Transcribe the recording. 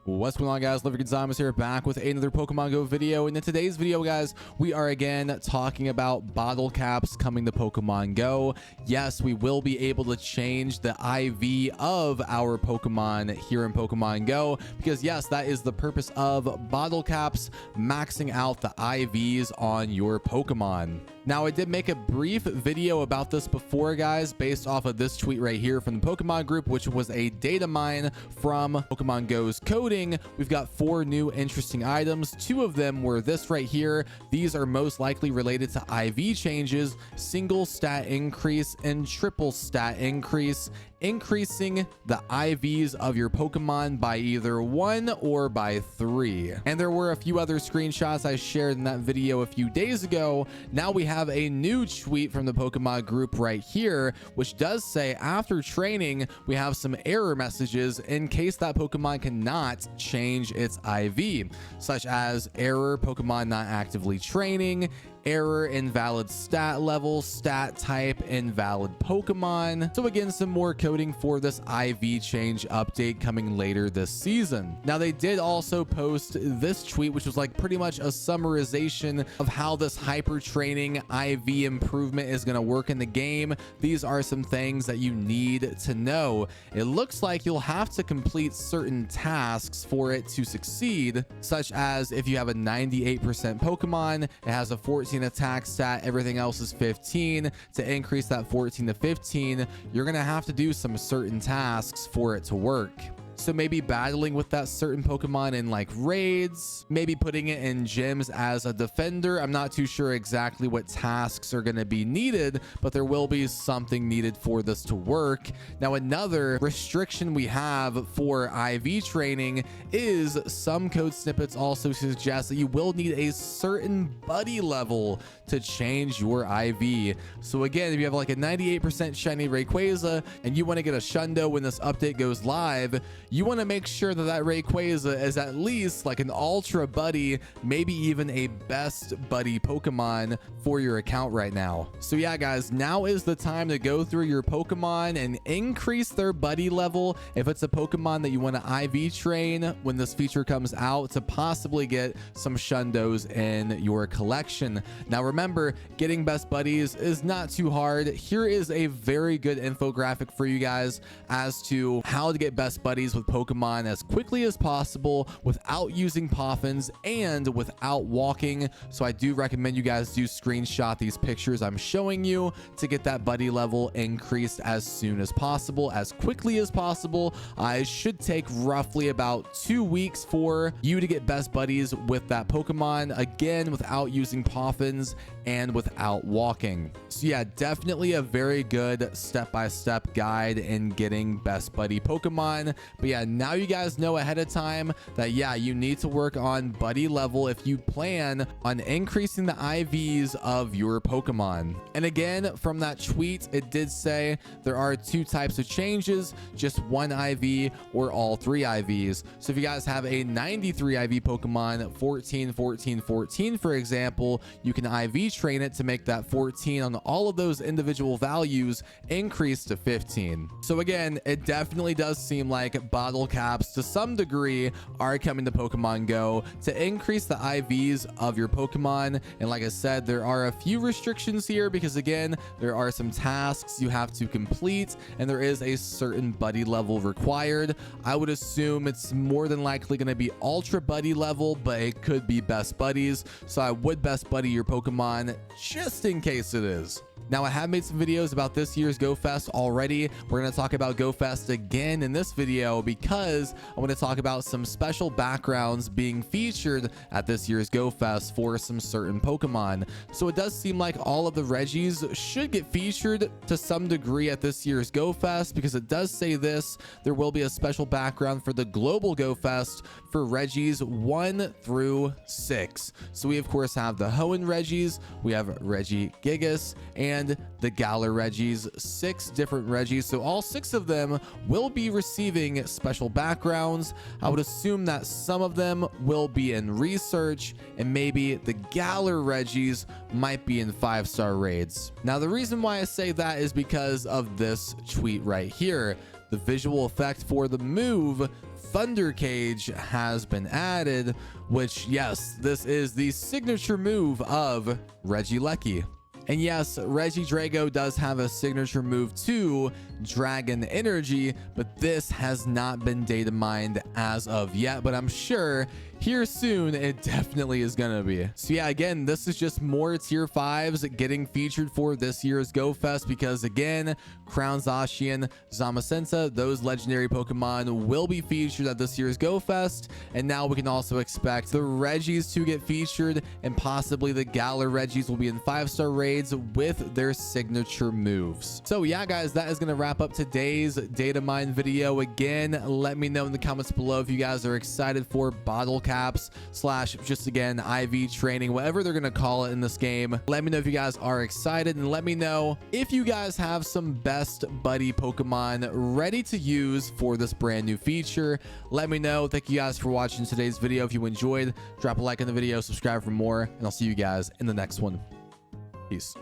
What's going on, guys? Liver Gonzalez here, back with another Pokemon Go video. And in today's video, guys, we are again talking about bottle caps coming to Pokemon Go. Yes, we will be able to change the IV of our Pokemon here in Pokemon Go, because yes, that is the purpose of bottle caps, maxing out the IVs on your Pokemon. Now, I did make a brief video about this before, guys, based off of this tweet right here from the Pokemon group, which was a data mine from Pokemon Go's coding. We've got 4 new interesting items. 2 of them were this right here. These are most likely related to IV changes: single stat increase and triple stat increase, increasing the IVs of your Pokemon by either 1 or by 3. And there were a few other screenshots I shared in that video a few days ago. Now we have a new tweet from the Pokemon group right here, which does say after training, we have some error messages in case that Pokemon cannot change its IV, such as error Pokemon not actively training, error invalid stat level, stat type invalid Pokemon. So again, some more coding for this IV change update coming later this season. Now, they did also post this tweet, which was like pretty much a summarization of how this hyper training IV improvement is going to work in the game. These are some things that you need to know. It looks like you'll have to complete certain tasks for it to succeed, such as if you have a 98% Pokemon, it has a 14 attack stat, everything else is 15. To increase that 14 to 15, you're gonna have to do some certain tasks for it to work. So maybe battling with that certain Pokemon in like raids, maybe putting it in gyms as a defender. I'm not too sure exactly what tasks are going to be needed, but there will be something needed for this to work. Now, another restriction we have for IV training is some code snippets also suggest that you will need a certain buddy level to change your IV. So again, if you have like a 98% shiny Rayquaza and you want to get a Shundo when this update goes live, you want to make sure that that Rayquaza is at least like an ultra buddy, maybe even a best buddy Pokemon for your account right now. So yeah, guys, now is the time to go through your Pokemon and increase their buddy level. If it's a Pokemon that you want to IV train when this feature comes out, to possibly get some Shundos in your collection. Now remember, getting best buddies is not too hard. Here is a very good infographic for you guys as to how to get best buddies with Pokemon as quickly as possible without using Poffins and without walking. So I do recommend you guys do screenshot these pictures I'm showing you to get that buddy level increased as soon as possible, as quickly as possible. It should take roughly about 2 weeks for you to get best buddies with that Pokemon, again without using Poffins and without walking. So yeah, definitely a very good step-by-step guide in getting best buddy Pokemon. But yeah, now you guys know ahead of time that yeah, you need to work on buddy level if you plan on increasing the IVs of your Pokemon. And again, from that tweet, it did say there are 2 types of changes, just 1 IV or all 3 IVs. So if you guys have a 93 IV Pokemon, 14 14 14 for example, you can IV train it to make that 14 on all of those individual values increase to 15. So again, it definitely does seem like bottle caps to some degree are coming to Pokemon Go to increase the IVs of your Pokemon. And like I said, there are a few restrictions here because again, there are some tasks you have to complete and there is a certain buddy level required. I would assume it's more than likely going to be ultra buddy level, but it could be best buddies. So I would best buddy your Pokemon just in case it is. Now, I have made some videos about this year's Go Fest already. We're going to talk about Go Fest again in this video because I want to talk about some special backgrounds being featured at this year's Go Fest for some certain Pokemon. So it does seem like all of the Regis should get featured to some degree at this year's Go Fest, because it does say this: there will be a special background for the global Go Fest for Regis 1 through 6. So we of course have the Hoenn Regis, we have Regigigas, and the Galar Regis, 6 different Regis. So all 6 of them will be receiving special backgrounds. I would assume that some of them will be in research, and maybe the Galar Regis might be in 5-star raids. Now, the reason why I say that is because of this tweet right here. the visual effect for the move Thunder Cage has been added, which, yes, this is the signature move of Regieleki. And yes, Regidrago does have a signature move too, Dragon Energy, but this has not been data mined as of yet, but I'm sure here soon it definitely is gonna be. So yeah, again, this is just more tier 5s getting featured for this year's Go Fest, because again, Crown Zacian, Zamazenta, those legendary Pokemon will be featured at this year's Go Fest, and now we can also expect the Regis to get featured, and possibly the Galar Regis will be in 5-star raids with their signature moves. So yeah, guys, that is gonna wrap up today's data mine video. Again, let me know in the comments below if you guys are excited for bottle caps slash just again IV training, whatever they're gonna call it in this game. Let me know if you guys are excited, and let me know if you guys have some best buddy Pokemon ready to use for this brand new feature. Let me know. Thank you guys for watching today's video. If you enjoyed, drop a like on the video, subscribe for more, and I'll see you guys in the next one. Peace.